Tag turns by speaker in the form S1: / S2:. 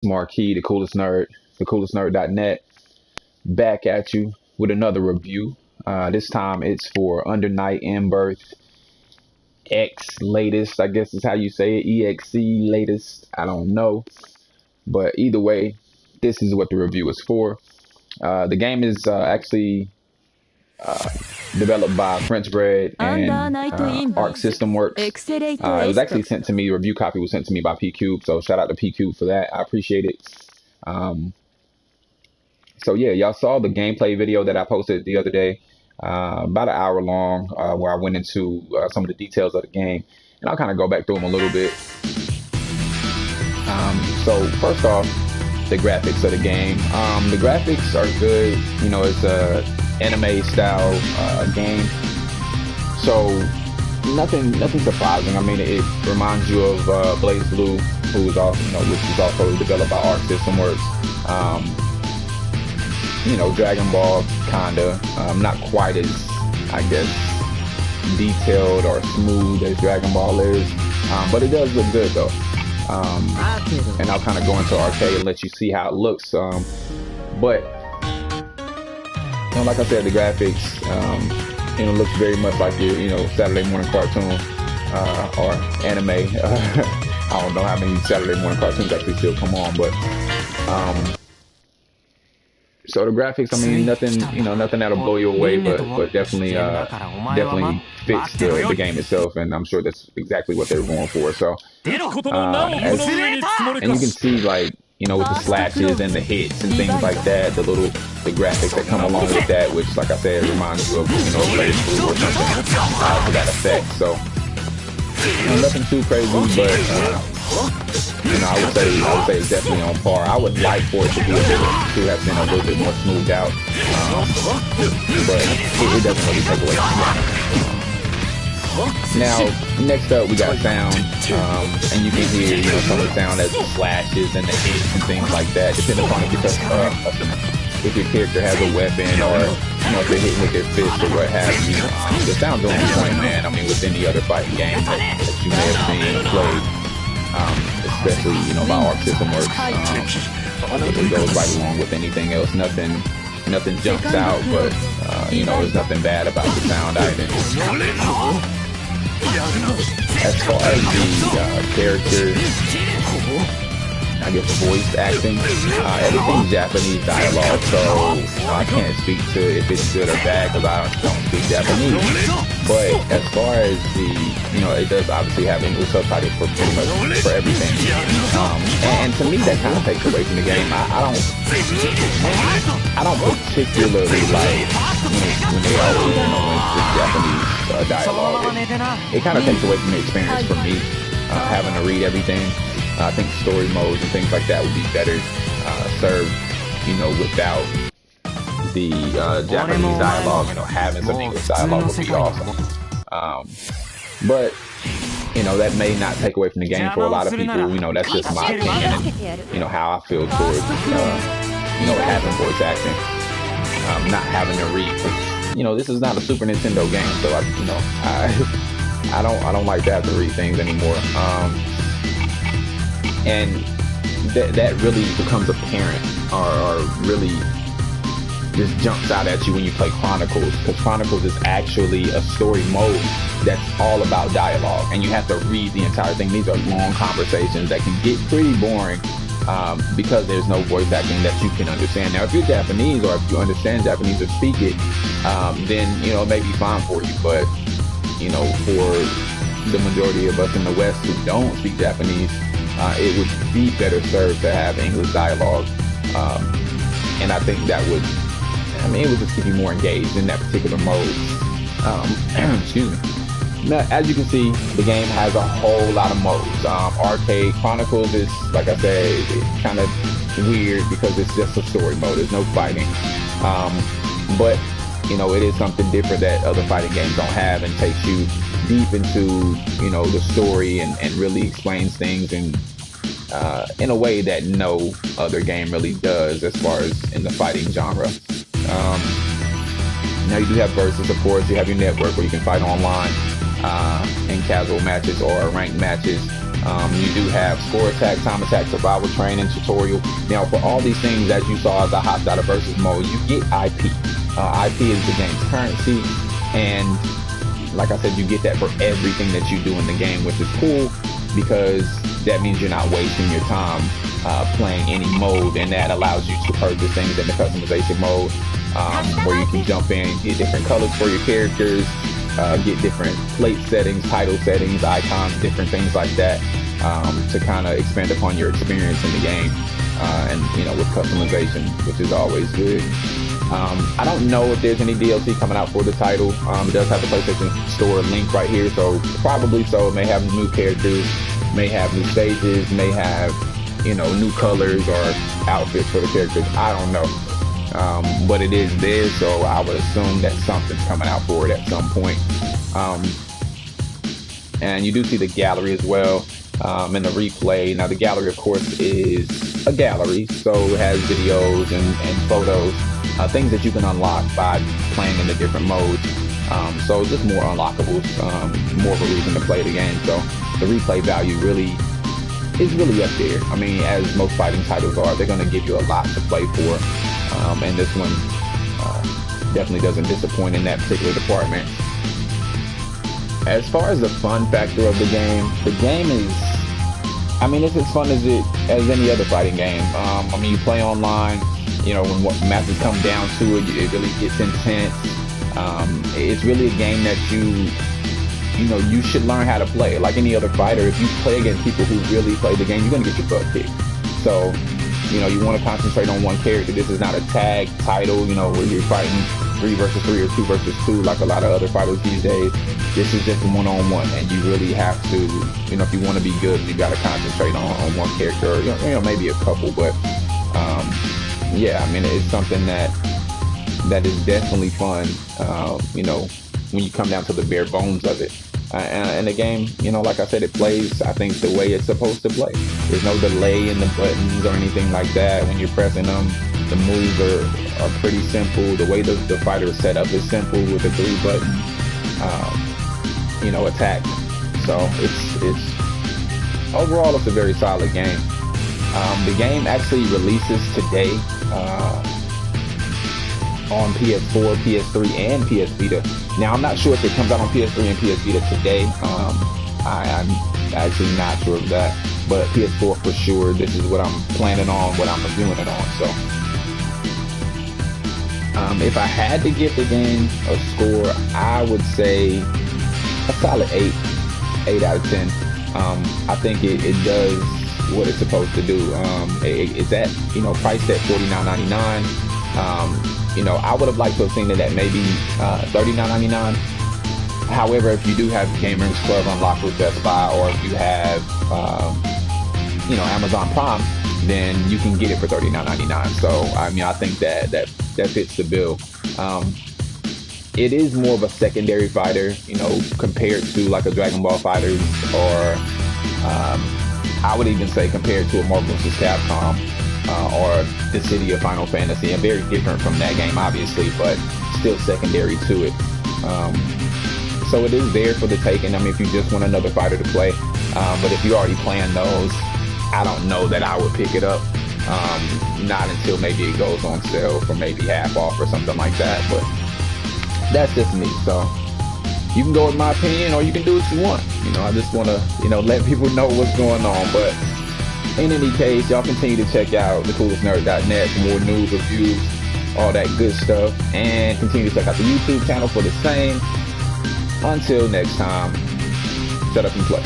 S1: Marquis, the coolest nerd.net, back at you with another review. This time it's for Under Night In-Birth X latest, I guess is how you say it. EXE latest, I don't know. But either way, this is what the review is for. The game is actually developed by French Bread and Arc System Works. It was actually sent to me, the review copy was sent to me by P-Cube, so shout out to P-Cube for that. I appreciate it. So yeah, y'all saw the gameplay video that I posted the other day, about an hour long, where I went into some of the details of the game, and I'll kind of go back through them a little bit. So first off, the graphics of the game. The graphics are good. You know, it's a anime style game, so nothing surprising. I mean, it reminds you of BlazBlue, who is also, which is also developed by Arc System Works. Dragon Ball, kinda. Not quite as, I guess, detailed or smooth as Dragon Ball is, but it does look good though. And I'll kind of go into arcade and let you see how it looks. But like I said, the graphics, looks very much like your, Saturday morning cartoon or anime. I don't know how many Saturday morning cartoons actually still come on, but so the graphics, I mean, nothing that'll blow you away, but definitely fits the game itself, and I'm sure that's exactly what they were going for. So, and you can see, like, with the slashes and the hits and things like that, the graphics that come along with that, which, like I said, reminds you of, BlazBlue or something to that effect. So, nothing too crazy, but I would say it's definitely on par. I would like for it to have been a little bit more smoothed out, but it doesn't really take away from that. Now, next up we got sound, and you can hear some of the sound as the flashes and the hits and things like that, depending upon if your character has a weapon, or if they're hitting with their fist or what have you. The sound's on point, man. I mean, with any other fighting game that you may have seen or played, especially by Arc System Works, it goes right along with anything else. Nothing jumps out, but there's nothing bad about the sound either. As far as the characters, I guess voice acting, everything's Japanese dialogue, so I can't speak to if it's good or bad because I don't speak Japanese. But as far as it does obviously have English subtitles for pretty much for everything. And to me, that kind of takes away from the game. I don't particularly like when they always speak Japanese dialogue. It kind of takes away from the experience for me, having to read everything. I think story modes and things like that would be better served, without the Japanese dialogue. Having some English dialogue would be awesome. But that may not take away from the game for a lot of people. That's just my opinion and how I feel towards having voice acting, not having to read. This is not a Super Nintendo game, so I don't like to have to read things anymore. And that really becomes apparent, or really just jumps out at you when you play Chronicles, because Chronicles is actually a story mode that's all about dialogue, and you have to read the entire thing. These are long conversations that can get pretty boring, because there's no voice acting that you can understand. Now, if you're Japanese, or if you understand Japanese or speak it, then it may be fine for you. But for the majority of us in the West who don't speak Japanese, it would be better served to have English dialogue, and I think that would, it would just keep you more engaged in that particular mode. Excuse me. Now, as you can see, the game has a whole lot of modes. Arcade Chronicles is, like I said, it's kind of weird because it's just a story mode. There's no fighting, but it is something different that other fighting games don't have, and takes you deep into the story and really explains things in a way that no other game really does as far as in the fighting genre. Now you do have versus, of course. You have your network where you can fight online in casual matches or ranked matches. You do have score attack, time attack, survival training, tutorial. Now, for all these things, as you saw as I hopped out of versus mode, you get IP. IP is the game's currency, and like I said, you get that for everything that you do in the game, which is cool because that means you're not wasting your time playing any mode, and that allows you to purchase things in the customization mode, where you can jump in, get different colors for your characters, get different plate settings, title settings, icons, different things like that, to kind of expand upon your experience in the game, and with customization, which is always good. I don't know if there's any DLC coming out for the title. It does have the PlayStation Store link right here, so probably so. It may have new characters, may have new stages, may have new colors or outfits for the characters. I don't know, but it is there, so I would assume that something's coming out for it at some point. And you do see the gallery as well, and the replay. Now the gallery, of course, is a gallery, so it has videos and photos, things that you can unlock by playing in the different modes. So just more unlockables, more of a reason to play the game. So the replay value is really up there. I mean, as most fighting titles are, they're going to give you a lot to play for, and this one definitely doesn't disappoint in that particular department. As far as the fun factor of the game is, I mean, it's as fun as any other fighting game. I mean, you play online, when matches come down to it, it really gets intense. It's really a game that you should learn how to play. Like any other fighter, if you play against people who really play the game, you're gonna get your butt kicked. So, you want to concentrate on one character. This is not a tag title, where you're fighting 3 versus 3 or 2 versus 2 like a lot of other fighters these days. This is just one-on-one, and you really have to, if you want to be good, you got to concentrate on one character, or, maybe a couple. But yeah, I mean, it's something that is definitely fun, when you come down to the bare bones of it. And the game, like I said, it plays, I think, the way it's supposed to play. There's no delay in the buttons or anything like that when you're pressing them. The moves are pretty simple. The way the fighter is set up is simple with the 3 button, attack. So it's overall, it's a very solid game. The game actually releases today on PS4, PS3, and PS Vita. Now, I'm not sure if it comes out on PS3 and PS Vita today. I'm actually not sure of that, but PS4 for sure. This is what I'm planning on, what I'm reviewing it on. So, if I had to give the game a score, I would say a solid 8 out of 10. I think it does what it's supposed to do. It's at, priced at $49.99. I would have liked to have seen it at maybe $39.99. However, if you do have Gamers Club unlocked with Best Buy, or if you have, Amazon Prime, then you can get it for $39.99. So, I mean, I think that fits the bill. It is more of a secondary fighter, compared to like a Dragon Ball FighterZ, or I would even say compared to a Marvel vs. Capcom, or the City of Final Fantasy, and very different from that game, obviously, but still secondary to it. So it is there for the taking. I mean, if you just want another fighter to play, but if you're already playing those, I don't know that I would pick it up. Not until maybe it goes on sale for maybe half off or something like that. But that's just me. So you can go with my opinion, or you can do what you want. I just want to, let people know what's going on. But in any case, y'all continue to check out thecoolestnerd.net for more news, reviews, all that good stuff, and continue to check out the YouTube channel for the same. Until next time, shut up and play.